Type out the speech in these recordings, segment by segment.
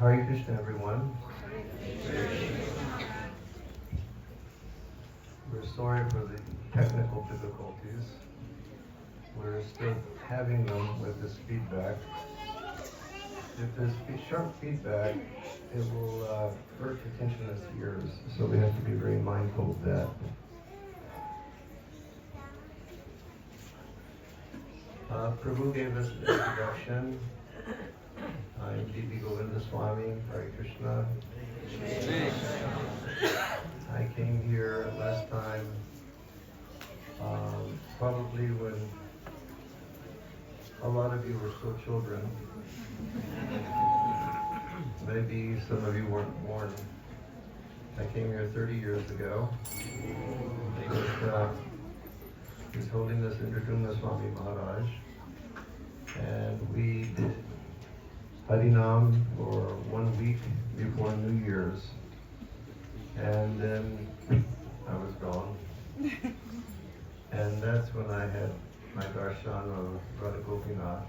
Hare Krishna, everyone. We're sorry for the technical difficulties. We're still having them with this feedback. If there's sharp feedback, it will hurt the attentionist ears, so we have to be very mindful of that. Prabhu gave us an introduction. I'm Govinda, Swami, Hare Krishna. I came here last time, probably when a lot of you were still children. Maybe some of you weren't born. I came here 30 years ago. His Holiness Indradumna Swami Maharaj. And we did Harinam for 1 week before New Year's. And then I was gone. And that's when I had my darshan of Radha Govinda.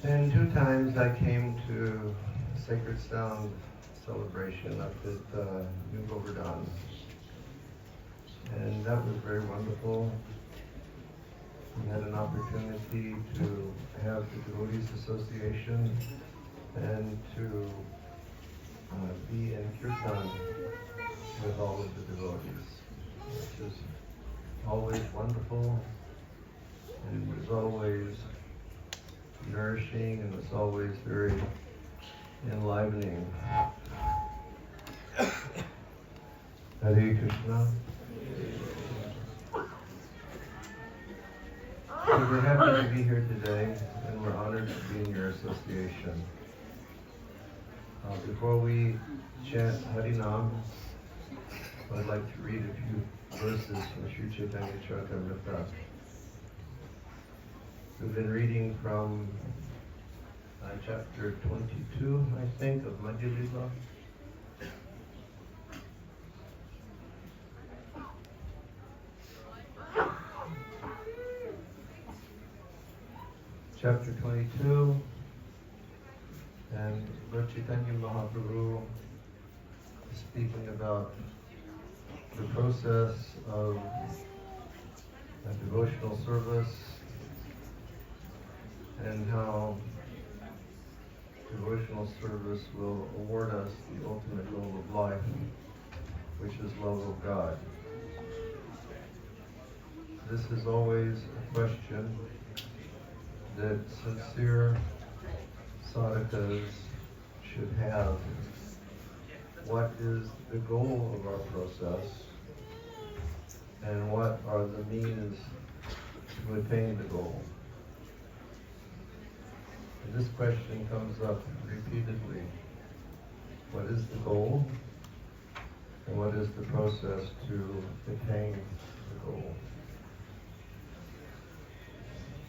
And 2 times I came to Sacred Sound celebration up at New Govardhan. And that was very wonderful. We had an opportunity to have the Devotees Association and to be in Kirtan with all of the devotees, which is always wonderful, and it was always nourishing, and it was always very enlivening. Hare Krishna. So we're happy to be here today, and we're honored to be in your association. Before we chant Harinam, I'd like to read a few verses from Sri Chaitanya Charitamrita. We've been reading from chapter 22, I think, of Madhya Lila. Chapter 22, and Lord Chaitanya Mahaprabhu is speaking about the process of a devotional service and how devotional service will award us the ultimate goal of life, which is love of God. This is always a question that sincere sadhakas should have. What is the goal of our process, and what are the means to attain the goal? And this question comes up repeatedly. What is the goal, and what is the process to attain the goal?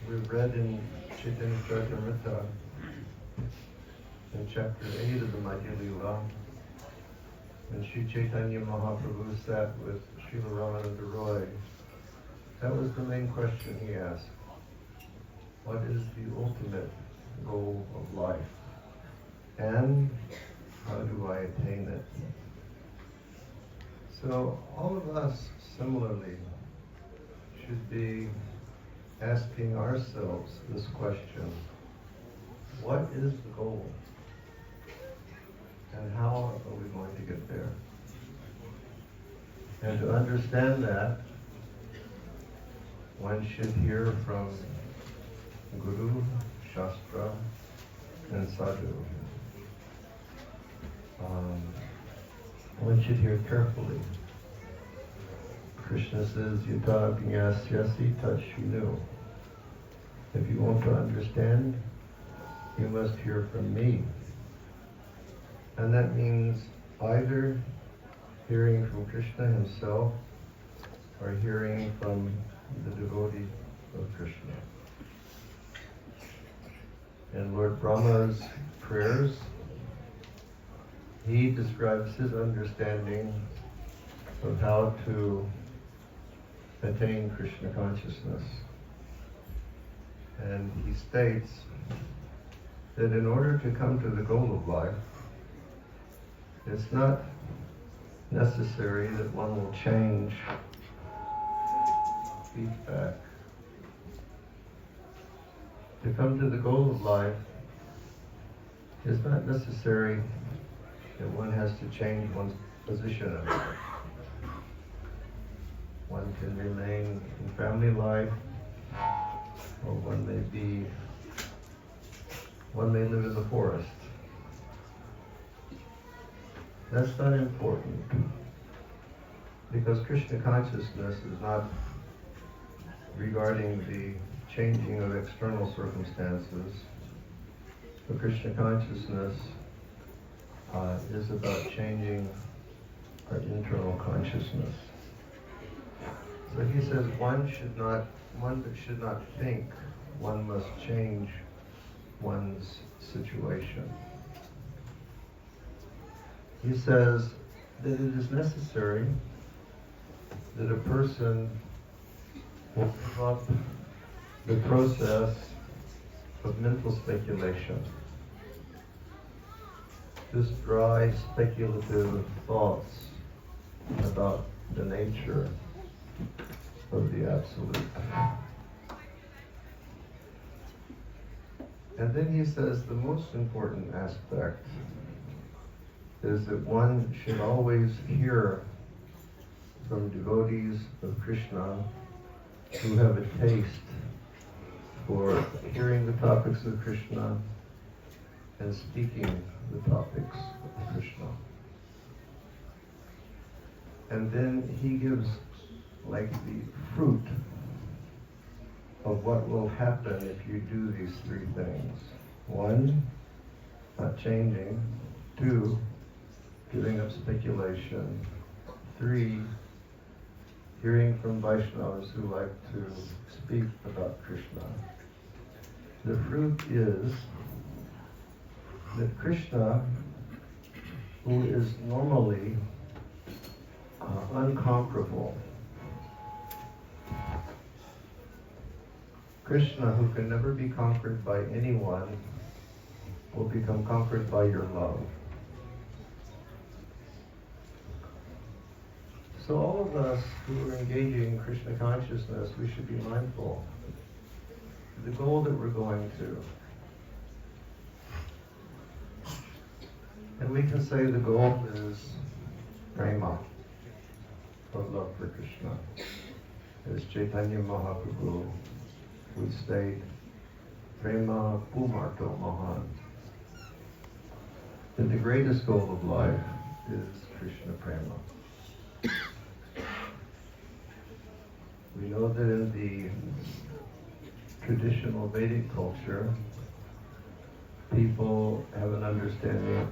We've read in Chaitanya Charitamrita, in chapter 8 of the Madhya Lila, when Sri Chaitanya Mahaprabhu sat with Srila Ramananda Roy, that was the main question he asked. What is the ultimate goal of life? And how do I attain it? So all of us similarly should be asking ourselves this question: what is the goal? And how are we going to get there? And to understand that, one should hear from Guru, Shastra, and Sadhu. One should hear carefully. Krishna says, Yata Gnasyasi Tashvinu. If you want to understand, you must hear from me. And that means either hearing from Krishna himself or hearing from the devotee of Krishna. In Lord Brahma's prayers, he describes his understanding of how to attain Krishna consciousness. And he states that in order to come to the goal of life, it's not necessary that one will change feedback. To come to the goal of life, it's not necessary that one has to change one's position in life. One can remain in family life, or one may live in the forest. That's not important, because Krishna consciousness is not regarding the changing of external circumstances. But Krishna consciousness is about changing our internal consciousness. So he says one should not think one must change one's situation. He says that it is necessary that a person will give up the process of mental speculation. Just dry, speculative thoughts about the nature of the Absolute. And then he says the most important aspect is that one should always hear from devotees of Krishna who have a taste for hearing the topics of Krishna and speaking the topics of Krishna. And then he gives like the fruit of what will happen if you do these three things. 1, not changing. 2, giving up speculation. 3, hearing from Vaishnavas who like to speak about Krishna. The fruit is that Krishna, who is normally unconquerable, Krishna, who can never be conquered by anyone, will become conquered by your love. So all of us who are engaging in Krishna consciousness, we should be mindful of the goal that we're going to. And we can say the goal is prema, of love for Krishna. As Chaitanya Mahaprabhu would state, prema pumarto mahan. That the greatest goal of life is Krishna prema. We know that in the traditional Vedic culture, people have an understanding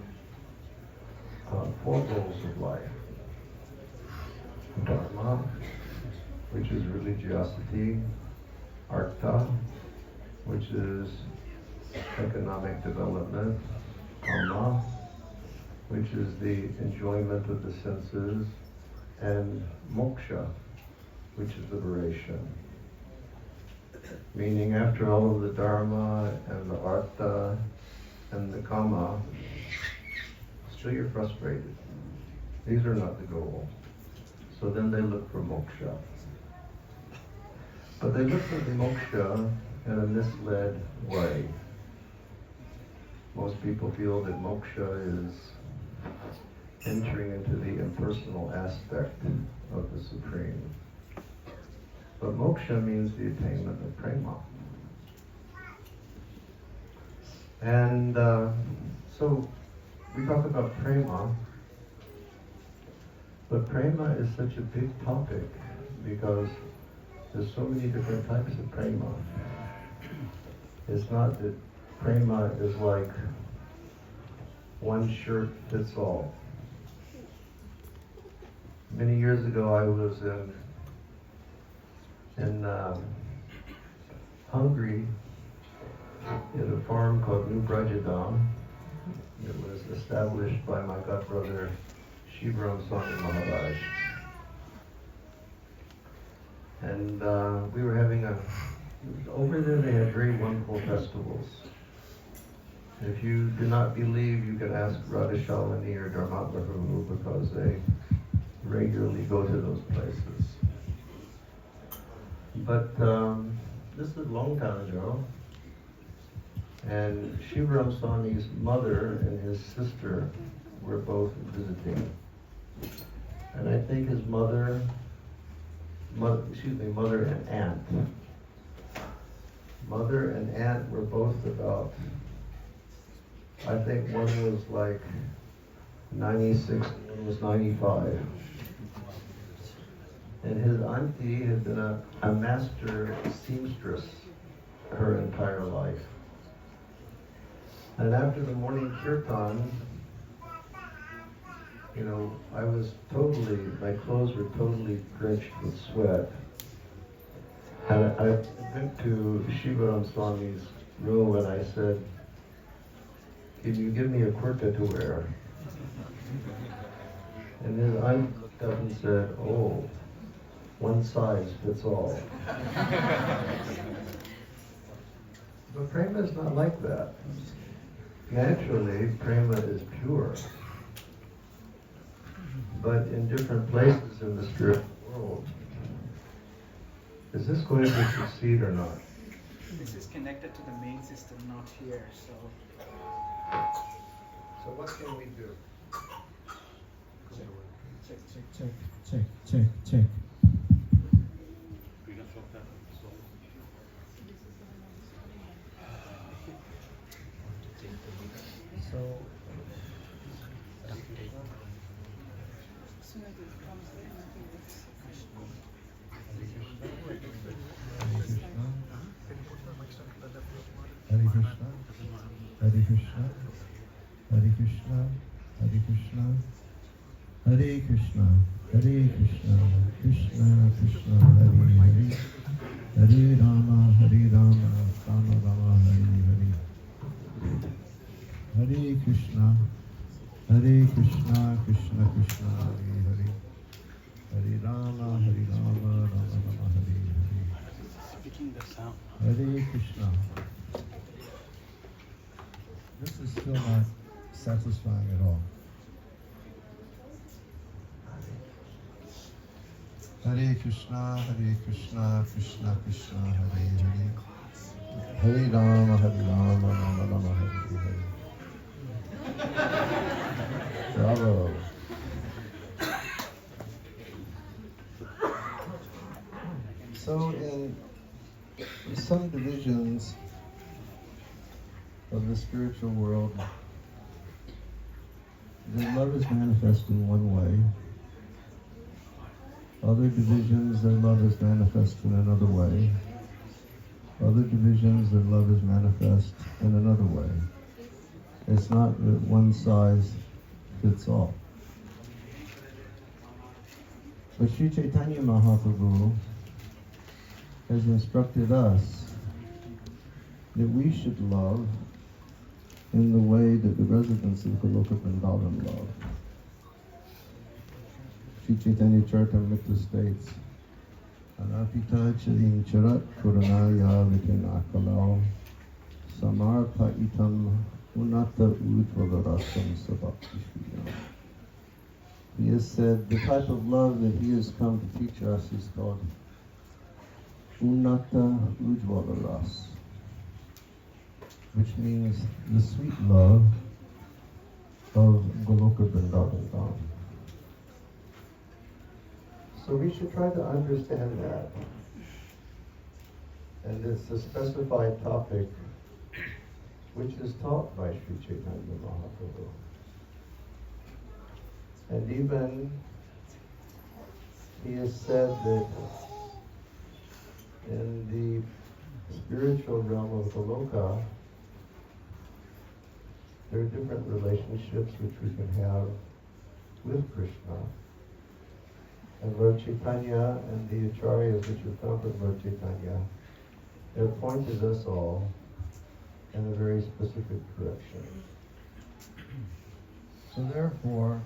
of 4 goals of life. Dharma, which is religiosity. Artha, which is economic development. Kama, which is the enjoyment of the senses. And moksha, which is liberation. Meaning after all of the dharma and the artha and the kama, still you're frustrated. These are not the goal. So then they look for moksha. But they look for the moksha in a misled way. Most people feel that moksha is entering into the impersonal aspect of the Supreme. But moksha means the attainment of prema. And so we talk about prema, but prema is such a big topic because there's so many different types of prema. It's not that prema is like one shirt fits all. Many years ago I was in Hungary at a farm called New Brajadam. It was established by my godbrother Shivram Swami Maharaj. And we were having over there they have very wonderful festivals. If you do not believe, you can ask Radha Shalini or Dharmat Prabhu because they regularly go to those places. But this is a long time ago, and Shivaram Swami's mother and his sister were both visiting. And I think his mother and aunt. Mother and aunt were both about, I think one was like 96 and one was 95. And his auntie had been a master seamstress her entire life. And after the morning kirtan, you know, my clothes were totally drenched with sweat. And I went to Shivaram Swami's room and I said, "Can you give me a kurta to wear?" And his aunt looked up and said, "Oh, one size fits all." But prema is not like that. Naturally, prema is pure. But in different places in the spiritual world, is this going to succeed or not? This is connected to the main system, not here, so... So what can we do? Check. So, Hare Krishna, Hare Krishna, Hare Krishna, Hare Krishna, Hare Krishna, Hare Krishna, Krishna Krishna, Hare Hare, Hare Rama, Rama Rama, Hare Hare. Hare Krishna, Krishna Krishna, Hare Hare, Hare Rama, Rama Rama, Hare Hare. Speaking the sound. Hare Krishna. This is still not satisfying at all. Hare Krishna, Krishna Krishna, Hare Hare, Hare Rama, Rama Rama, Hare Hare. Bravo. So in some divisions of the spiritual world, their love is manifest in one way. Other divisions, their love is manifest in another way. Other divisions, their love is manifest in another way. It's not that one size fits all. But Sri Chaitanya Mahaprabhu has instructed us that we should love in the way that the residents of Goloka Vrindavan love. Sri Chaitanya Charitamrita states, Anarpita Charin Charat Puranaya Vitinakalau Samartha Itam Unata Ujvala Rasam Sabhakti. He has said the type of love that he has come to teach us is called Unata Ujvala Ras, which means the sweet love of Goloka Vrindavan Dham. So we should try to understand that. And it's a specified topic which is taught by Sri Chaitanya Mahaprabhu. And even he has said that in the spiritual realm of Goloka, there are different relationships which we can have with Krishna. And Lord Chaitanya and the Acharyas which have come from Lord Chaitanya have pointed us all in a very specific direction. So therefore,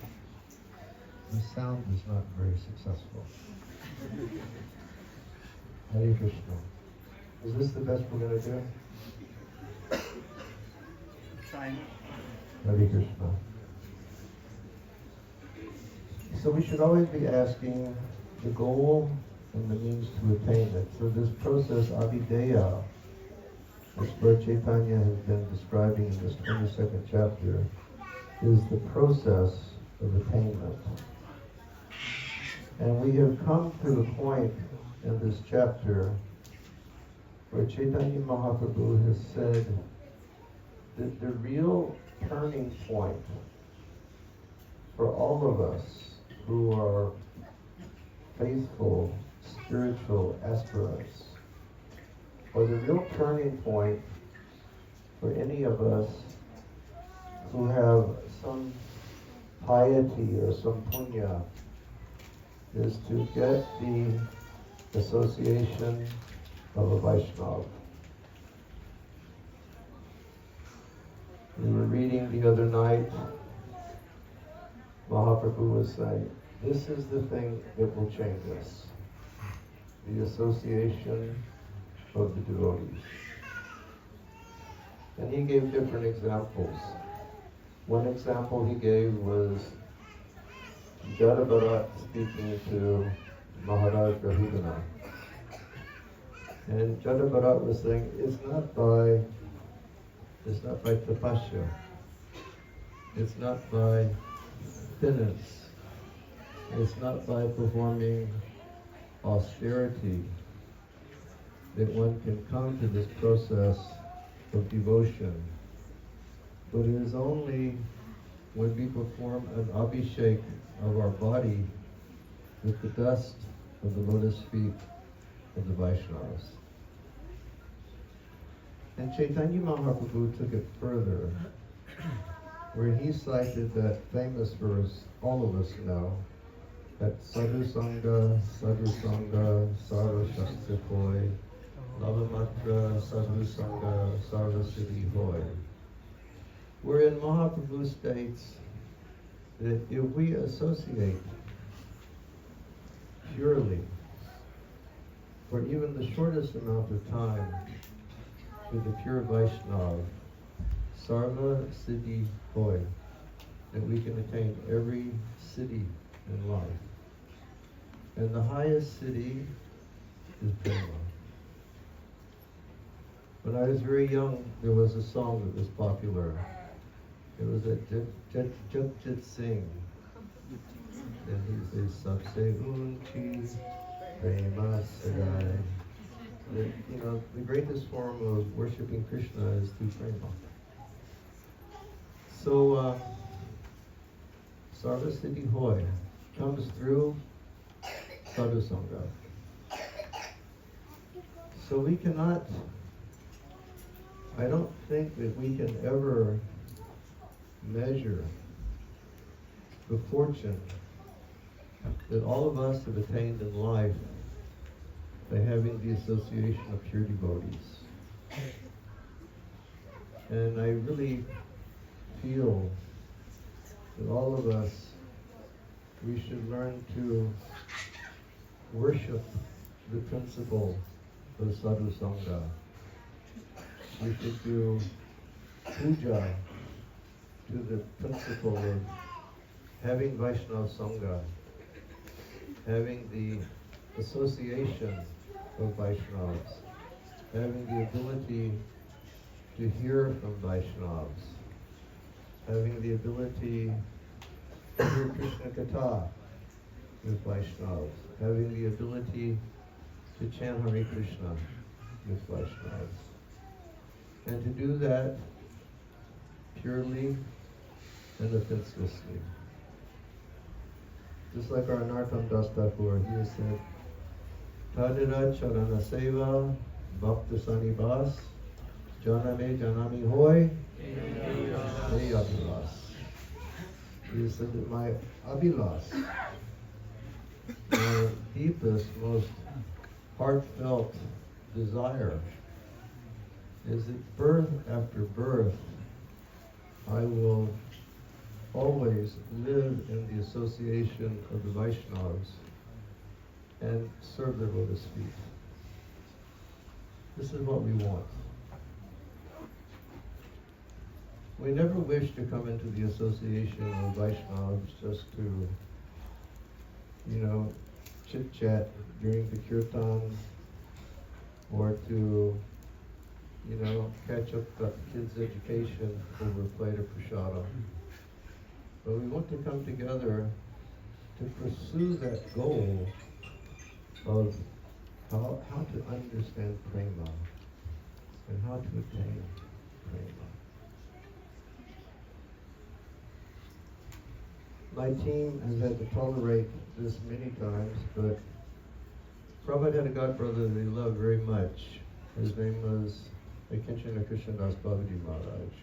the sound is not very successful. Hare Krishna. Is this the best we're going to do? Trying. Hare Krishna. So we should always be asking the goal and the means to attain it. So this process, Abhideya, which Lord Chaitanya has been describing in this 22nd chapter, is the process of attainment. And we have come to the point in this chapter where Chaitanya Mahaprabhu has said that the real turning point for all of us who are faithful, spiritual aspirants, or the real turning point for any of us who have some piety or some punya, is to get the association of a Vaishnava. We were reading the other night, Mahaprabhu was saying, this is the thing that will change us, the association of the devotees. And he gave different examples. One example he gave was Jadabharat speaking to Maharaj Rahigana. And Jadabharat was saying, it's not by tapasya, it's not by penance, it's not by performing austerity that one can come to this process of devotion, but it is only when we perform an abhishek of our body with the dust of the lotus feet of the Vaishnavas. And Chaitanya Mahaprabhu took it further, where he cited that famous verse all of us know, that Sadhu Sangha, Sarva Shastra Hoy, Lavamatra Sadhu Sangha, Sarva Siddhi Hoy. Wherein Mahaprabhu states that if we associate purely, for even the shortest amount of time, with the pure Vaishnava, Sarva Siddhi Hoy, that we can attain every siddhi in life. And the highest siddhi is prema. When I was very young, there was a song that was popular. It was a Japjit Singh. And he says, Sabse unchi prema sagai. The greatest form of worshiping Krishna is through prema. So, Sarva Siddhi Hoy comes through Sadhu Sangha. So we cannot, I don't think that we can ever measure the fortune that all of us have attained in life by having the association of pure devotees. And I really feel that all of us, we should learn to worship the principle of Sadhu Sangha. We should do puja to the principle of having Vaishnava Sangha, having the association of Vaishnavas, having the ability to hear from Vaishnavas, having the ability to hear Krishna Katha with Vaishnavas, having the ability to chant Hare Krishna with Vaishnavas. And to do that purely and offenselessly. Just like our Nartam Das Thakur, he has said, Tadira Charana Seva Bhakta Sanibas Janame Janami Hoy Hey Abhilas. He said that my Abhilas, my deepest, most heartfelt desire is that birth after birth I will always live in the association of the Vaishnavas and serve their lotus feet. This is what we want. We never wish to come into the association of Vaishnavas just to, chit-chat during the kirtan, or to, catch up the kids' education over a plate of prasada. But we want to come together to pursue that goal of how to understand prema and how to attain prema. My team has had to tolerate this many times, but Prabhupada had a godbrother that he loved very much. His name was Krishna Babaji Maharaj.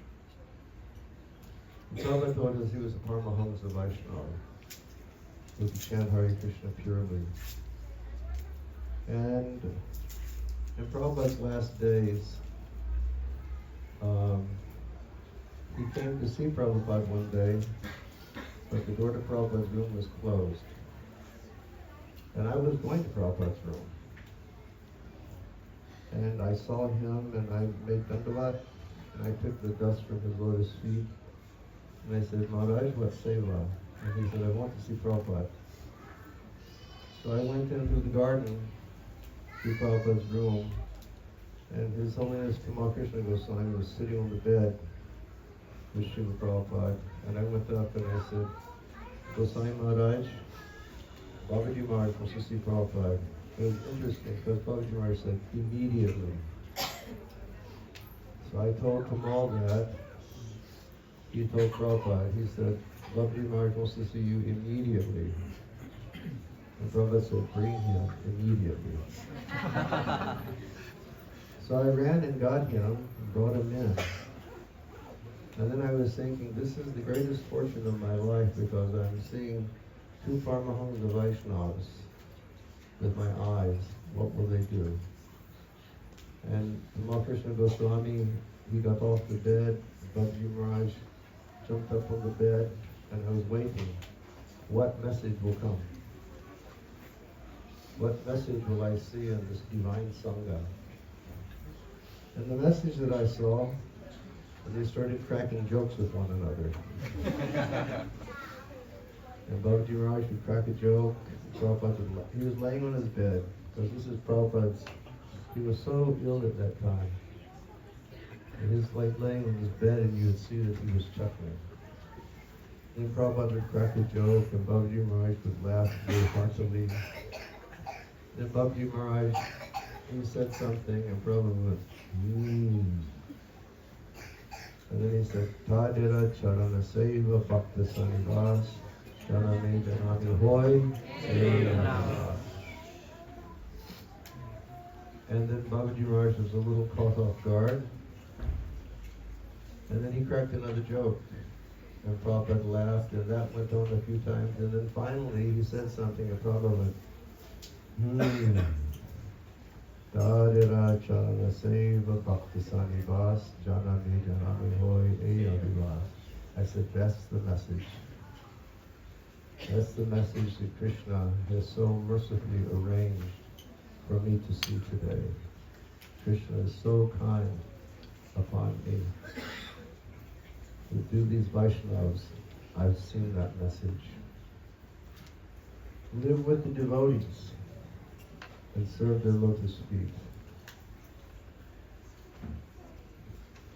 And Prabhupada told us he was a Paramahamsa Vaishnava, who could chant Hare Krishna purely. And in Prabhupada's last days, he came to see Prabhupada one day, but the door to Prabhupada's room was closed. And I was going to Prabhupada's room. And I saw him, and I made dandavat, and I took the dust from his lotus feet. And I said, Maharaj, what seva? And he said, I want to see Prabhupada. So I went into the garden to Prabhupada's room, and His Holiness Tamal Krishna Goswami was sitting on the bed with Srila Prabhupada. And I went up and I said, Goswami Maharaj, Babaji Maharaj wants to see Prabhupada. It was interesting because Babaji Maharaj said, immediately. So I told Tamal that. He told Prabhupada, he said, Babaji Maharaj wants to see you immediately. And Prabhupada said, bring him immediately. So I ran and got him and brought him in. And then I was thinking, this is the greatest fortune of my life because I'm seeing two Paramahamsa Vaishnavas with my eyes. What will they do? And Tamal Krishna Goswami, he got off the bed, Babaji Maharaj jumped up on the bed, and I was waiting. What message will come? What message will I see in this divine Sangha? And the message that I saw, they started cracking jokes with one another. And Babaji Maharaj would crack a joke. He was laying on his bed, because this is Prabhupada's, he was so ill at that time. And he was like laying on his bed and you would see that he was chuckling. Then Prabhupada would crack a joke and Babaji Maharaj would laugh very heartily. Then Babaji Maharaj, he said something and Prabhupada went, And then he said, Tadira charana seva bhakta sanivas, janame janami hoy, And then Babaji Maharaj was a little caught off guard. And then he cracked another joke. And Prabhupada laughed, and that went on a few times. And then finally he said something, and Prabhupada went, Tadira charana seva bhakta sanivas, janame janami hoy, eyavivas. I said, that's the message. That's the message that Krishna has so mercifully arranged for me to see today. Krishna is so kind upon me. To do these Vaishnavas, I've seen that message. Live with the devotees and serve their lotus feet.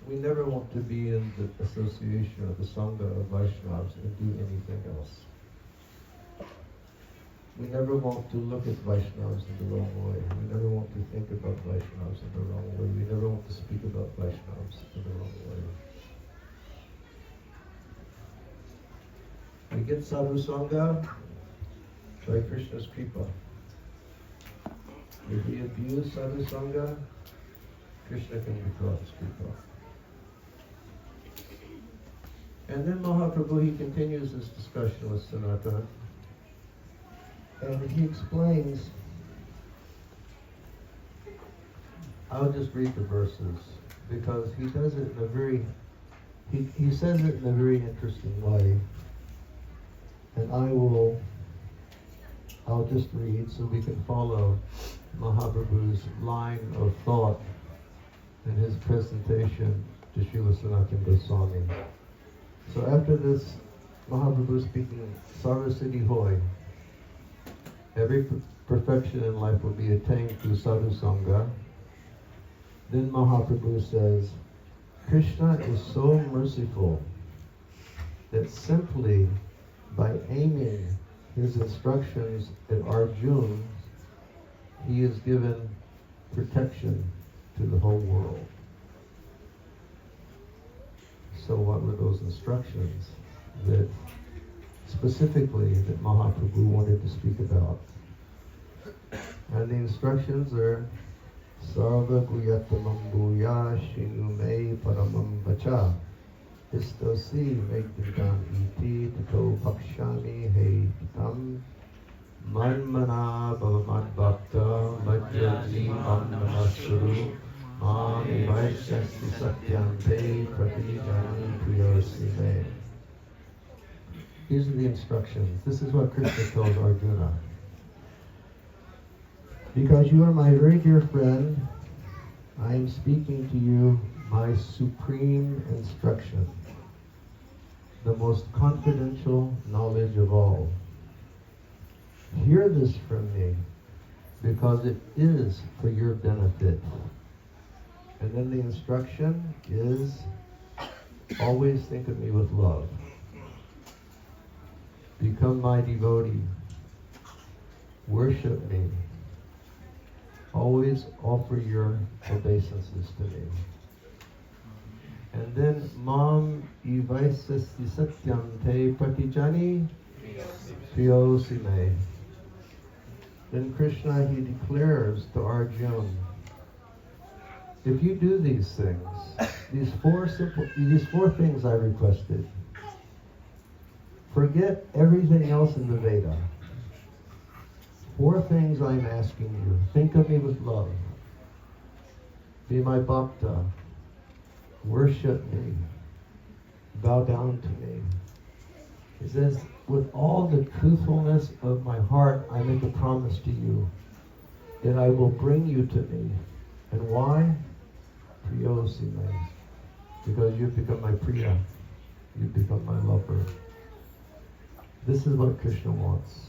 We never want to be in the association of the Sangha of Vaishnavas and do anything else. We never want to look at Vaishnavas in the wrong way. We never want to think about Vaishnavas in the wrong way. We never want to speak about Vaishnavas in the wrong way. We get sadhu sangha by Krishna's kripa. If we abuse sadhu sangha, Krishna can withdraw his kripa. And then Mahaprabhu, he continues his discussion with Sanatana. And he explains, I'll just read the verses, because he does it in a very, he says it in a very interesting way. And I'll just read so we can follow Mahaprabhu's line of thought in his presentation to Srila Sanatana Goswami. So after this, Mahaprabhu speaking Sarvasiddhi Hoy, every perfection in life will be attained through sadhu sangha. Then Mahaprabhu says, Krishna is so merciful that simply by aiming his instructions at Arjuna, he is given protection to the whole world. So what were those instructions that specifically that Mahaprabhu wanted to speak about? And the instructions are Sarva Guyatamam Bhuya Shinu Me Paramam Vacha Istosi Megditam Iti Tato Pakshami He Tam Manmana Bhavamad Bhakta Madhyati Amnamasuru Mami Vaishasti Satyam Te Pratijani Priyosi Me. These are the instructions. This is what Krishna tells Arjuna. Because you are my very dear friend, I am speaking to you my supreme instruction, the most confidential knowledge of all. Hear this from me, because it is for your benefit. And then the instruction is, always think of me with love. Become my devotee. Worship me. Always offer your obeisances to me. And then, Mam ivaisasti satyam te pratijani priyosi me. Then Krishna, he declares to Arjuna, if you do these things, these four things I requested, forget everything else in the Veda. 4 things I'm asking you. Think of me with love. Be my bhakta. Worship me. Bow down to me. He says, with all the truthfulness of my heart, I make a promise to you that I will bring you to me. And why? Priyosi me. Because you've become my priya. You've become my lover. This is what Krishna wants.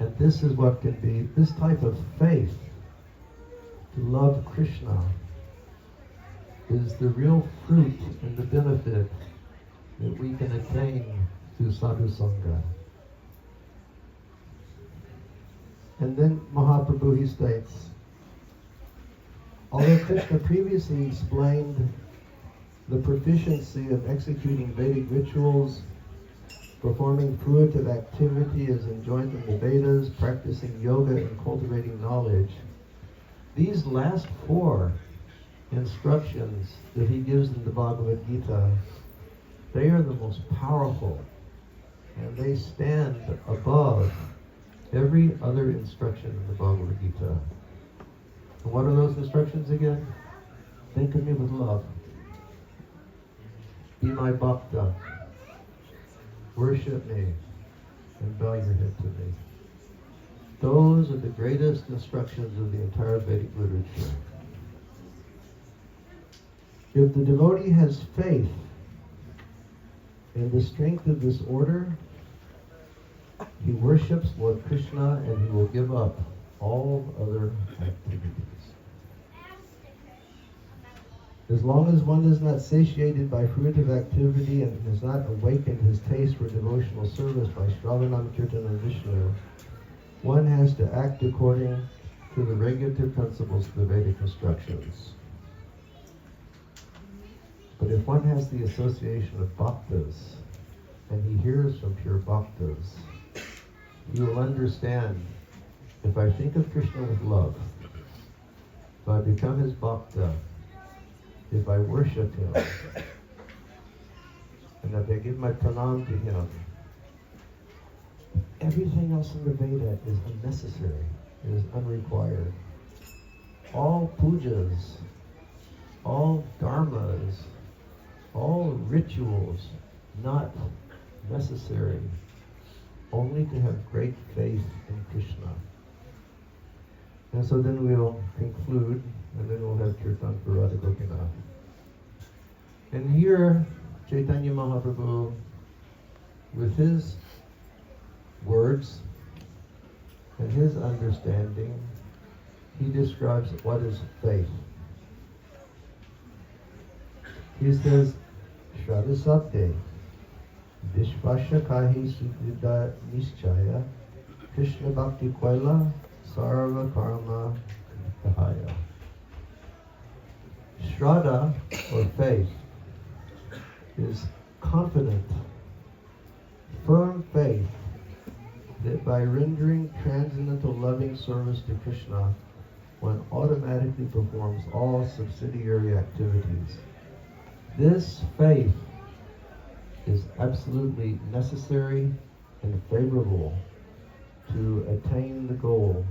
And this is what can be, this type of faith to love Krishna is the real fruit and the benefit that we can attain through sadhu sangha. And then Mahaprabhu, he states, although Krishna previously explained the proficiency of executing Vedic rituals, performing fruitive activity as enjoined in the Vedas, practicing yoga and cultivating knowledge, these last 4 instructions that he gives in the Bhagavad Gita, they are the most powerful, and they stand above every other instruction in the Bhagavad Gita. And what are those instructions again? Think of me with love. Be my bhakta. Worship me and bow your head to me. Those are the greatest instructions of the entire Vedic literature. If the devotee has faith in the strength of this order, he worships Lord Krishna and he will give up all other activities. As long as one is not satiated by fruitive activity and has not awakened his taste for devotional service by Shravanam, Kirtan, and Vishnu, one has to act according to the regulative principles of the Vedic instructions. But if one has the association of bhaktas, and he hears from pure bhaktas, he will understand, if I think of Krishna with love, if I become his bhakta, if I worship him, and if I give my pranam to him, everything else in the Veda is unnecessary, it is unrequired. All pujas, all dharmas, all rituals, not necessary, only to have great faith in Krishna. And so then we'll conclude, and then we'll have Kirtan for Radha Govinda. And here, Chaitanya Mahaprabhu, with his words and his understanding, he describes what is faith. He says, Shraddha Sabde, Vishvasya Kahi Sudhida Nischaya, Krishna Bhakti Kwaila, Sarva Karma Kahaya. Shraddha, or faith, is confident, firm faith that by rendering transcendental loving service to Krishna, one automatically performs all subsidiary activities. This faith is absolutely necessary and favorable to attain the goal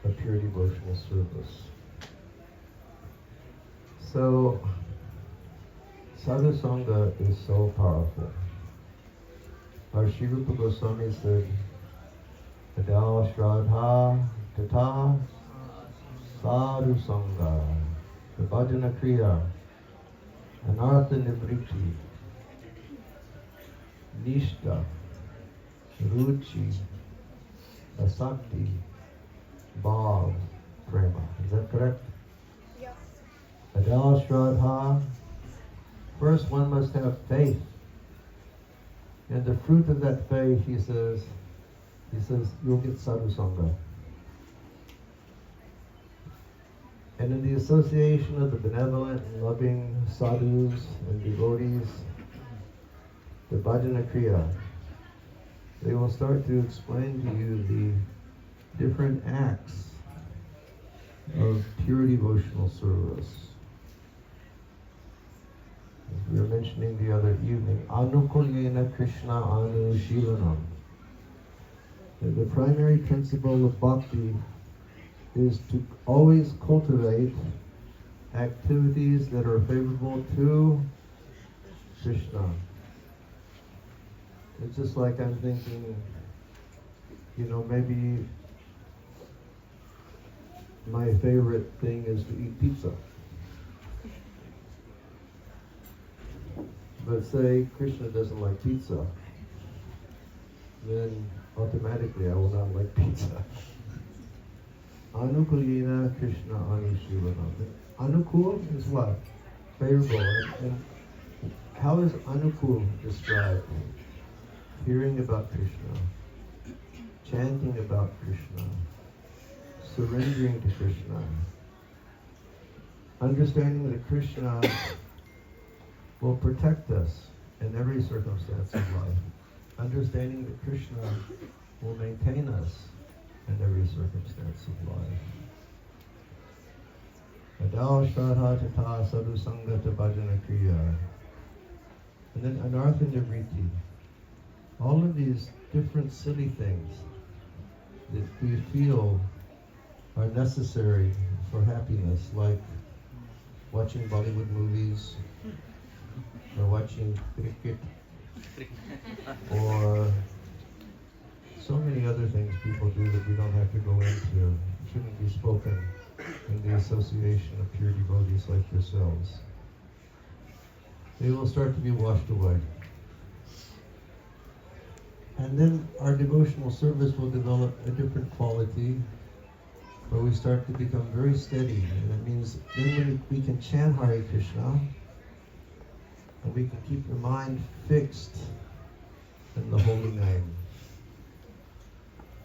of pure devotional service. So, Sadhu Sangha is so powerful. Our Sri Rupa Goswami said, Adal Shraddha Tata Sadhu Sangha Vibhajana Kriya Anartha Nivritti Nishta Ruchi Asakti Bhav Prema. Is that correct? Yes. Adal Shraddha. First one must have faith. And the fruit of that faith, he says, you'll get sadhu sangha. And in the association of the benevolent and loving sadhus and devotees, the bhajana kriya, they will start to explain to you the different acts of pure devotional service. As we were mentioning the other evening, Anukulyena Krishna Anushilanam. The primary principle of bhakti is to always cultivate activities that are favorable to Krishna. It's just like I'm thinking, maybe my favorite thing is to eat pizza. But say Krishna doesn't like pizza, then automatically I will not like pizza. Anukulina Krishna Anushilanam. Anukul is what? Favorable. And how is Anukul described? Hearing about Krishna, chanting about Krishna, surrendering to Krishna, understanding that Krishna will protect us in every circumstance of life, understanding that Krishna will maintain us in every circumstance of life. Adal Shraddha Tata Sadhu Sangata Bhajana Kriya. And then Anartha Nivriti. All of these different silly things that we feel are necessary for happiness, like watching Bollywood movies, or watching cricket, or so many other things people do that we don't have to go into. It shouldn't be spoken in the association of pure devotees like yourselves. They will start to be washed away. And then our devotional service will develop a different quality, where we start to become very steady. And that means then we can chant Hare Krishna, and we can keep the mind fixed in the holy name.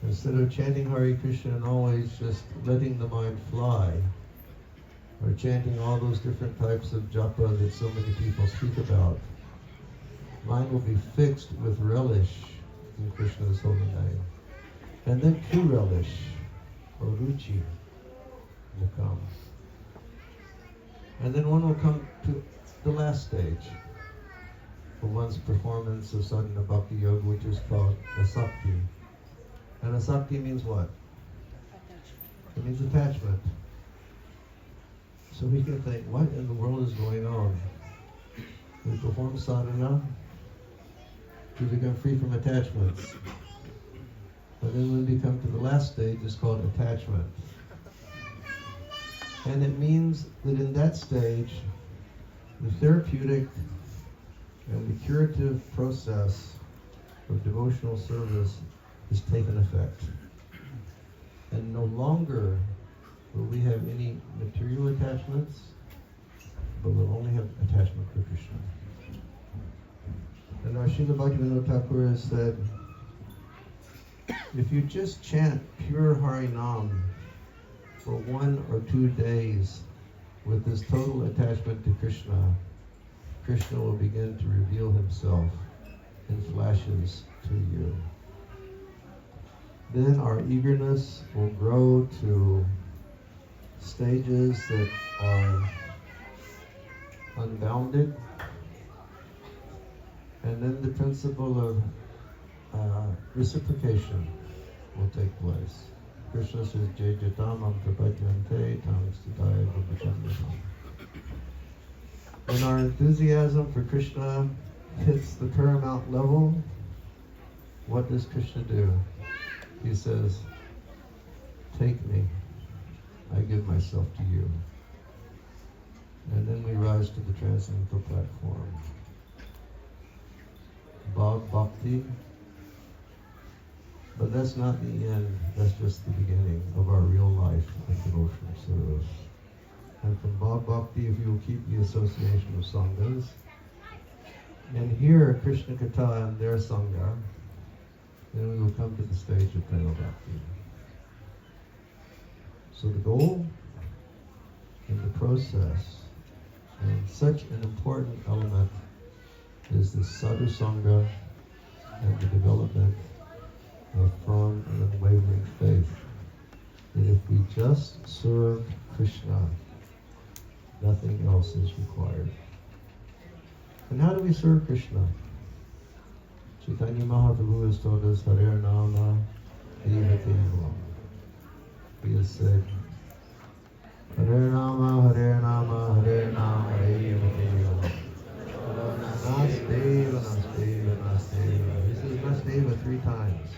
Instead of chanting Hare Krishna and always just letting the mind fly, or chanting all those different types of japa that so many people speak about, mind will be fixed with relish in Krishna's holy name. And then true relish, or ruchi, will come. And then one will come to the last stage for one's performance of sadhana bhakti yoga, which is called asakti. And asakti means what? It means attachment. So we can think, what in the world is going on? We perform sadhana to become free from attachments. But then when we come to the last stage, it's called attachment. And it means that in that stage, the therapeutic and the curative process of devotional service has taken effect. And no longer will we have any material attachments, but we'll only have attachment for Krishna. And our Srila Bhaktivinoda Thakur has said, if you just chant pure Harinam for 1 or 2 days with this total attachment to Krishna, Krishna will begin to reveal himself in flashes to you. Then our eagerness will grow to stages that are unbounded. And then the principle of reciprocation will take place. Krishna says, Jai Jatamam Prapadyante Tam Stitaya Vibhachandamam. When our enthusiasm for Krishna hits the paramount level, what does Krishna do? He says, take me, I give myself to you. And then we rise to the transcendental platform. Bhav Bhakti. But that's not the end, that's just the beginning of our real life of devotional service. And from Bhav Bhakti, if you will keep the association of Sanghas, and hear Krishna Katha and their Sangha, then we will come to the stage of Prema Bhakti. So the goal and the process, and such an important element, is the sadhu sangha and the development of firm and unwavering faith. That if we just serve Krishna, nothing else is required. And how do we serve Krishna? Chaitanya Mahaprabhu has told us, Hare Nama Devatevam. He has said, Hare Nama, Hare Nama, Hare Nama, Devatevam. Nasteva, Nasteva, Nasteva. He says Nasteva 3 times.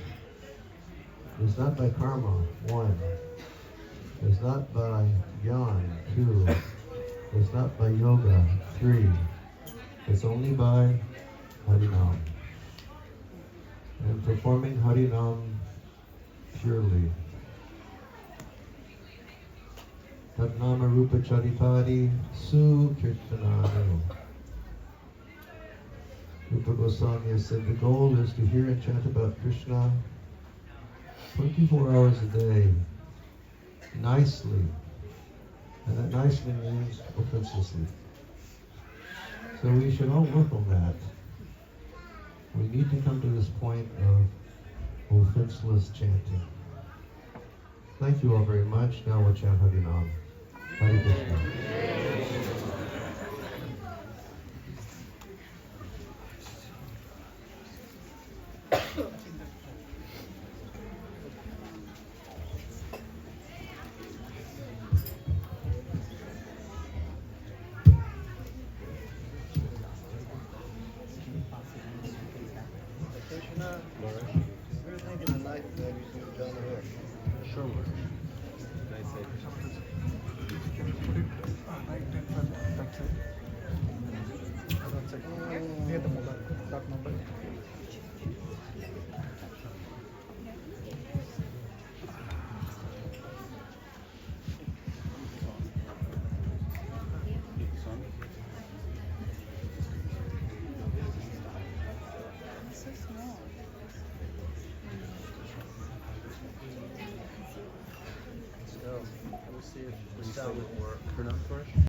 It's not by karma, 1. It's not by jnana, 2. It's not by yoga, 3. It's only by Harinam. And performing Harinam purely. Tatnama Rupa Charitari Su Kirtaniyas. Rupa Goswami has said the goal is to hear and chant about Krishna 24 hours a day, nicely. And that nicely means offenselessly. So we should all work on that. We need to come to this point of offenseless chanting. Thank you all very much. Now we'll chant Harinam. Hare Krishna. Near the mobile, that mobile. Let's see if the sound will work. Turn up first.